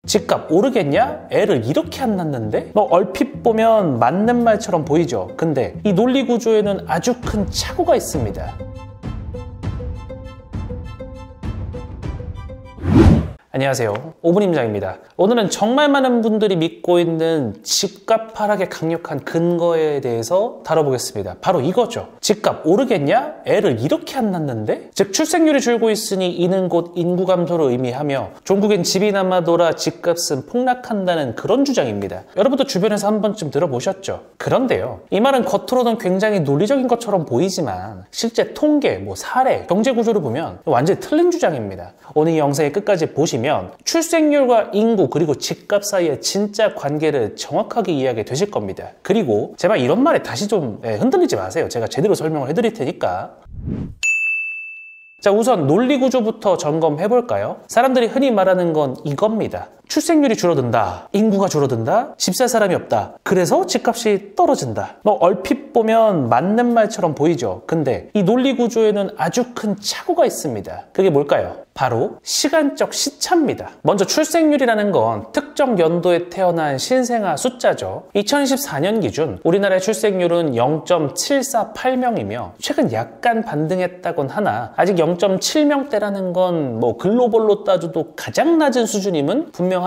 집값 오르겠냐? 애를 이렇게 안 낳는데? 뭐 얼핏 보면 맞는 말처럼 보이죠. 근데 이 논리 구조에는 아주 큰 착오가 있습니다. 안녕하세요, 오분임장입니다. 오늘은 정말 많은 분들이 믿고 있는 집값 하락의 강력한 근거에 대해서 다뤄보겠습니다. 바로 이거죠. 집값 오르겠냐? 애를 이렇게 안 낳는데? 즉 출생률이 줄고 있으니 이는 곧 인구 감소를 의미하며 종국엔 집이 남아돌아 집값은 폭락한다는 그런 주장입니다. 여러분도 주변에서 한 번쯤 들어보셨죠? 그런데요, 이 말은 겉으로는 굉장히 논리적인 것처럼 보이지만 실제 통계, 사례, 경제 구조를 보면 완전히 틀린 주장입니다. 오늘 이 영상의 끝까지 보시면 출생률과 인구 그리고 집값 사이의 진짜 관계를 정확하게 이해하게 되실 겁니다. 그리고 제발 이런 말에 다시 좀 흔들리지 마세요. 제가 제대로 설명을 해드릴 테니까. 자, 우선 논리 구조부터 점검해 볼까요? 사람들이 흔히 말하는 건 이겁니다. 출생률이 줄어든다, 인구가 줄어든다, 집 살 사람이 없다, 그래서 집값이 떨어진다. 얼핏 보면 맞는 말처럼 보이죠. 근데 이 논리 구조에는 아주 큰 착오가 있습니다. 그게 뭘까요? 바로 시간적 시차입니다. 먼저 출생률이라는 건 특정 연도에 태어난 신생아 숫자죠. 2024년 기준 우리나라의 출생률은 0.748명이며 최근 약간 반등했다곤 하나 아직 0.7명대라는 건 글로벌로 따져도 가장 낮은 수준임은 분명합니다.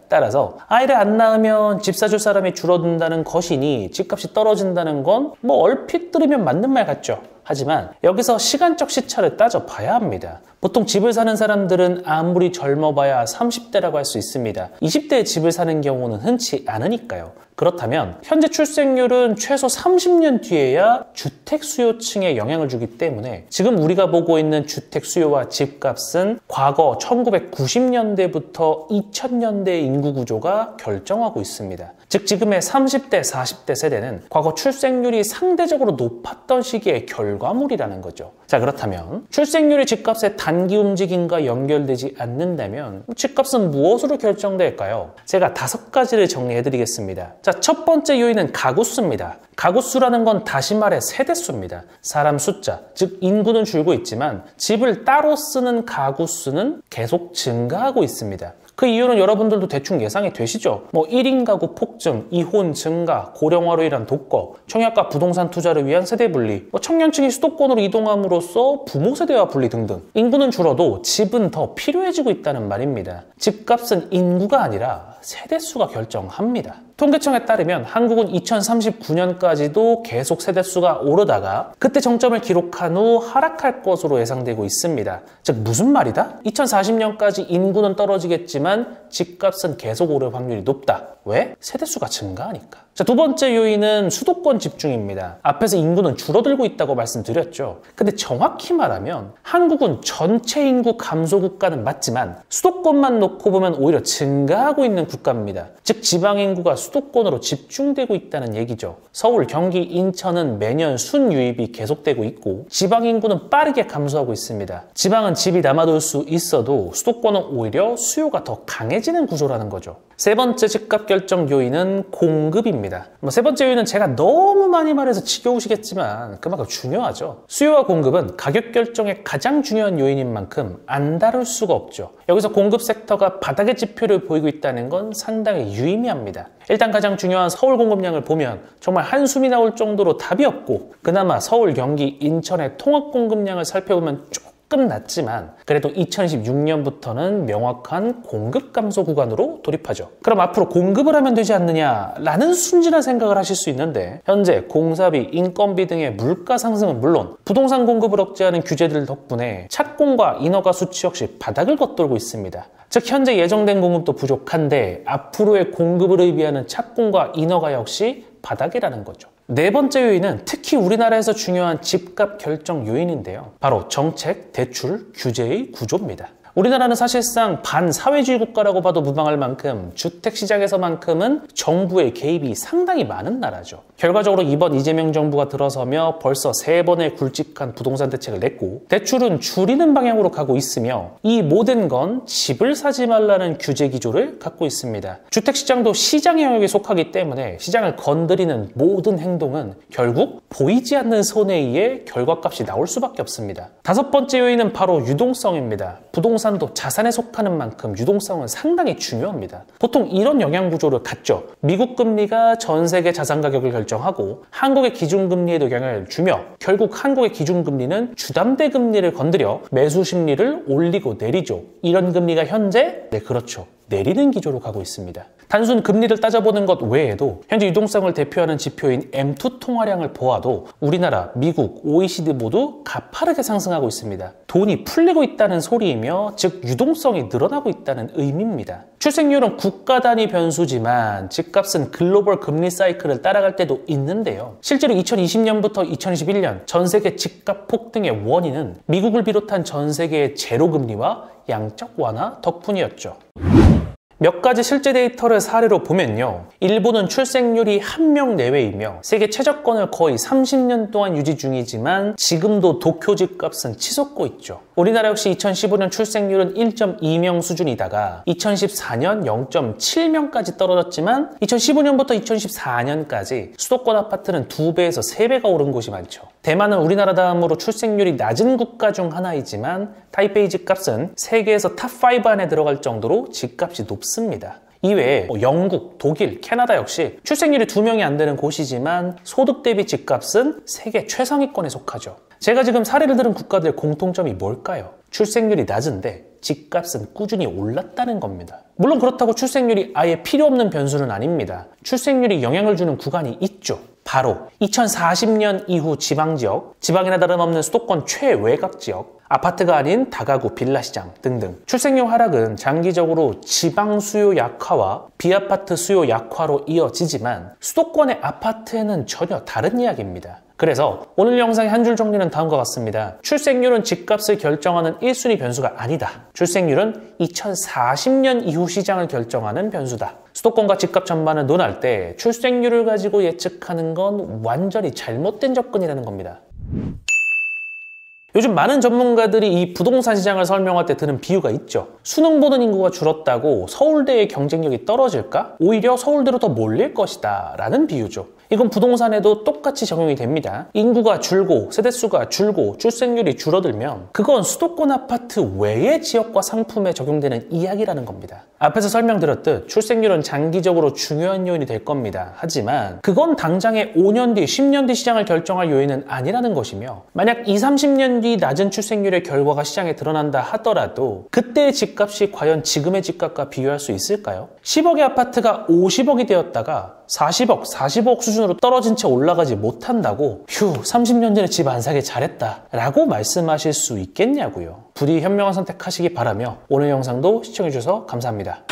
따라서 아이를 안 낳으면 집 사줄 사람이 줄어든다는 것이니 집값이 떨어진다는 건 얼핏 들으면 맞는 말 같죠. 하지만 여기서 시간적 시차를 따져봐야 합니다. 보통 집을 사는 사람들은 아무리 젊어봐야 30대라고 할 수 있습니다. 20대에 집을 사는 경우는 흔치 않으니까요. 그렇다면 현재 출생률은 최소 30년 뒤에야 주택 수요층에 영향을 주기 때문에 지금 우리가 보고 있는 주택 수요와 집값은 과거 1990년대부터 2000년대의 인구 구조가 결정하고 있습니다. 즉 지금의 30대, 40대 세대는 과거 출생률이 상대적으로 높았던 시기의 결과물이라는 거죠. 자, 그렇다면 출생률이 집값의 단기 움직임과 연결되지 않는다면 집값은 무엇으로 결정될까요? 제가 5가지를 정리해드리겠습니다. 자, 첫 번째 요인은 가구수입니다. 가구수라는 건 다시 말해 세대수입니다. 사람 숫자, 즉 인구는 줄고 있지만 집을 따로 쓰는 가구수는 계속 증가하고 있습니다. 그 이유는 여러분들도 대충 예상이 되시죠? 1인 가구 폭증, 이혼 증가, 고령화로 인한 독거, 청약과 부동산 투자를 위한 세대 분리, 청년층이 수도권으로 이동함으로써 부모 세대와 분리 등등. 인구는 줄어도 집은 더 필요해지고 있다는 말입니다. 집값은 인구가 아니라 세대수가 결정합니다. 통계청에 따르면 한국은 2039년까지도 계속 세대수가 오르다가 그때 정점을 기록한 후 하락할 것으로 예상되고 있습니다. 즉 무슨 말이다? 2040년까지 인구는 떨어지겠지만 집값은 계속 오를 확률이 높다. 왜? 세대수가 증가하니까. 자, 두 번째 요인은 수도권 집중입니다. 앞에서 인구는 줄어들고 있다고 말씀드렸죠. 근데 정확히 말하면 한국은 전체 인구 감소 국가는 맞지만 수도권만 놓고 보면 오히려 증가하고 있는 국가입니다. 즉 지방 인구가 수도권으로 집중되고 있다는 얘기죠. 서울, 경기, 인천은 매년 순유입이 계속되고 있고 지방 인구는 빠르게 감소하고 있습니다. 지방은 집이 남아돌 수 있어도 수도권은 오히려 수요가 더 강해지는 구조라는 거죠. 세 번째 집값 결정 요인은 공급입니다. 세 번째 요인은 제가 너무 많이 말해서 지겨우시겠지만 그만큼 중요하죠. 수요와 공급은 가격 결정의 가장 중요한 요인인 만큼 안 다룰 수가 없죠. 여기서 공급 섹터가 바닥의 지표를 보이고 있다는 건 상당히 유의미합니다. 일단 가장 중요한 서울 공급량을 보면 정말 한숨이 나올 정도로 답이 없고 그나마 서울, 경기, 인천의 통합 공급량을 살펴보면 조금 낮지만 그래도 2026년부터는 명확한 공급 감소 구간으로 돌입하죠. 그럼 앞으로 공급을 하면 되지 않느냐라는 순진한 생각을 하실 수 있는데 현재 공사비, 인건비 등의 물가 상승은 물론 부동산 공급을 억제하는 규제들 덕분에 착공과 인허가 수치 역시 바닥을 걷돌고 있습니다. 즉 현재 예정된 공급도 부족한데 앞으로의 공급을 의미하는 착공과 인허가 역시 바닥이라는 거죠. 네 번째 요인은 특히 우리나라에서 중요한 집값 결정 요인인데요. 바로 정책, 대출, 규제의 구조입니다. 우리나라는 사실상 반사회주의 국가라고 봐도 무방할 만큼 주택시장에서만큼은 정부의 개입이 상당히 많은 나라죠. 결과적으로 이번 이재명 정부가 들어서며 벌써 3번의 굵직한 부동산 대책을 냈고 대출은 줄이는 방향으로 가고 있으며 이 모든 건 집을 사지 말라는 규제 기조를 갖고 있습니다. 주택시장도 시장의 영역에 속하기 때문에 시장을 건드리는 모든 행동은 결국 보이지 않는 손에 의해 결과값이 나올 수밖에 없습니다. 다섯 번째 요인은 바로 유동성입니다. 부동산 부동산도 자산에 속하는 만큼 유동성은 상당히 중요합니다. 보통 이런 영양 구조를 갖죠. 미국 금리가 전 세계 자산 가격을 결정하고 한국의 기준금리에도 영향을 주며 결국 한국의 기준금리는 주담대 금리를 건드려 매수 심리를 올리고 내리죠. 이런 금리가 현재 그렇죠. 내리는 기조로 가고 있습니다. 단순 금리를 따져보는 것 외에도 현재 유동성을 대표하는 지표인 M2 통화량을 보아도 우리나라, 미국, OECD 모두 가파르게 상승하고 있습니다. 돈이 풀리고 있다는 소리이며 즉 유동성이 늘어나고 있다는 의미입니다. 출생률은 국가 단위 변수지만 집값은 글로벌 금리 사이클을 따라갈 때도 있는데요. 실제로 2020년부터 2021년 전 세계 집값 폭등의 원인은 미국을 비롯한 전 세계의 제로 금리와 양적 완화 덕분이었죠. 몇 가지 실제 데이터를 사례로 보면요. 일본은 출생률이 1명 내외이며 세계 최저권을 거의 30년 동안 유지 중이지만 지금도 도쿄 집값은 치솟고 있죠. 우리나라 역시 2015년 출생률은 1.2명 수준이다가 2014년 0.7명까지 떨어졌지만 2015년부터 2014년까지 수도권 아파트는 2배에서 3배가 오른 곳이 많죠. 대만은 우리나라 다음으로 출생률이 낮은 국가 중 하나이지만 타이페이 집값은 세계에서 탑5 안에 들어갈 정도로 집값이 높습니다. 이외에 영국, 독일, 캐나다 역시 출생률이 2명이 안 되는 곳이지만 소득 대비 집값은 세계 최상위권에 속하죠. 제가 지금 사례를 들은 국가들의 공통점이 뭘까요? 출생률이 낮은데 집값은 꾸준히 올랐다는 겁니다. 물론 그렇다고 출생률이 아예 필요 없는 변수는 아닙니다. 출생률이 영향을 주는 구간이 있죠. 바로 2040년 이후 지방지역, 지방이나 다름없는 수도권 최외곽지역, 아파트가 아닌 다가구 빌라시장 등등 출생률 하락은 장기적으로 지방 수요 약화와 비아파트 수요 약화로 이어지지만 수도권의 아파트에는 전혀 다른 이야기입니다. 그래서 오늘 영상의 한 줄 정리는 다음과 같습니다. 출생률은 집값을 결정하는 1순위 변수가 아니다. 출생률은 2040년 이후 시장을 결정하는 변수다. 수도권과 집값 전반을 논할 때 출생률을 가지고 예측하는 건 완전히 잘못된 접근이라는 겁니다. 요즘 많은 전문가들이 이 부동산 시장을 설명할 때 드는 비유가 있죠. 수능 보는 인구가 줄었다고 서울대의 경쟁력이 떨어질까? 오히려 서울대로 더 몰릴 것이다 라는 비유죠. 이건 부동산에도 똑같이 적용이 됩니다. 인구가 줄고 세대수가 줄고 출생률이 줄어들면 그건 수도권 아파트 외의 지역과 상품에 적용되는 이야기라는 겁니다. 앞에서 설명드렸듯 출생률은 장기적으로 중요한 요인이 될 겁니다. 하지만 그건 당장의 5년 뒤, 10년 뒤 시장을 결정할 요인은 아니라는 것이며 만약 20, 30년 뒤 낮은 출생률의 결과가 시장에 드러난다 하더라도 그때의 집값이 과연 지금의 집값과 비교할 수 있을까요? 10억의 아파트가 50억이 되었다가 40억, 45억 수준으로 떨어진 채 올라가지 못한다고 30년 전에 집 안 사길 잘했다 라고 말씀하실 수 있겠냐고요. 부디 현명한 선택하시기 바라며 오늘 영상도 시청해주셔서 감사합니다.